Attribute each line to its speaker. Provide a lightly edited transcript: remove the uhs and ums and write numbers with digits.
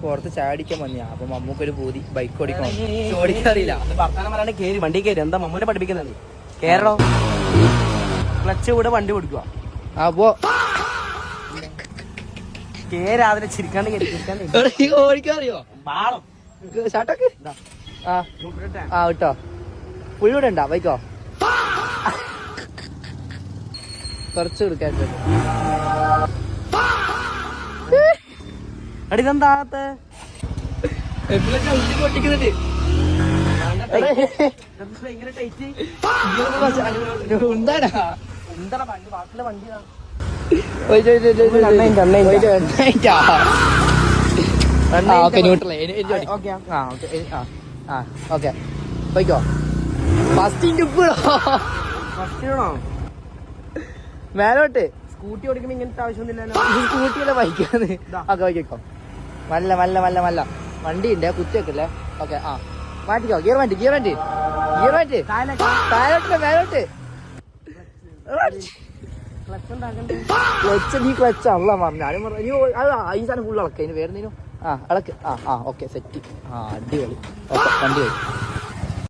Speaker 1: പുറത്ത് ചാടിക്കാൻ വന്നിയാ. അപ്പൊ മമ്മൂക്കൊരു പൂതി ബൈക്ക് ഓടിക്കണം. ഓടിക്കാറില്ല.
Speaker 2: വർത്താനം പറയാണ്ട് കേറി വണ്ടി കയറി. എന്താ മമ്മൂനെ പഠിപ്പിക്കുന്നത്? കേരളോ ക്ലച്ച് കൂടെ വണ്ടി കൊടുക്കുക.
Speaker 1: അപ്പോ
Speaker 2: കേരാതിനെ ചിരിക്കാണ്ട്
Speaker 1: ഓടിക്കാറിയോ? ഷാട്ടൊക്കെ വിട്ടോ. പുള്ളിയുടെ ഉണ്ടാ ബൈക്കോ? കുറച്ച് കൊടുക്കാൻ
Speaker 2: അടിതെന്താത്ത
Speaker 1: പൊട്ടിക്കുന്നുണ്ട്. എന്താടാ
Speaker 2: എന്താ വണ്ടി ബാക്കിലെ വണ്ടിയാ
Speaker 1: പോയിക്കോ. ഫസ്റ്റ് മേലോട്ട്
Speaker 2: സ്കൂട്ടി ഓടിക്കുമ്പോ ഇങ്ങനത്തെ ആവശ്യമൊന്നുമില്ലല്ലോ.
Speaker 1: സ്കൂട്ടിയല്ലേ ബൈക്കാന്ന്. ഓക്കെ പോയിക്കോ. മല്ല മല്ല മല്ല മല്ല വണ്ടി ഉണ്ട് കുത്തി വെക്കല്ലേ. ഓക്കെ മാറ്റിക്കോ. ഗിയർ മാറ്റി താഴോട്ട് മേലോട്ട്. ക്ലച്ച് നീ ക്ലച്ച് അല്ല പറഞ്ഞു. ഞാനും പറഞ്ഞു ഈ സാധനം ഫുള്ള് ഇളക്ക. ഇനി വേറെ എന്തെങ്കിലും ഇളക്ക്. Okay set. അടിപൊളി. ഓക്കെ വണ്ടി പോയി.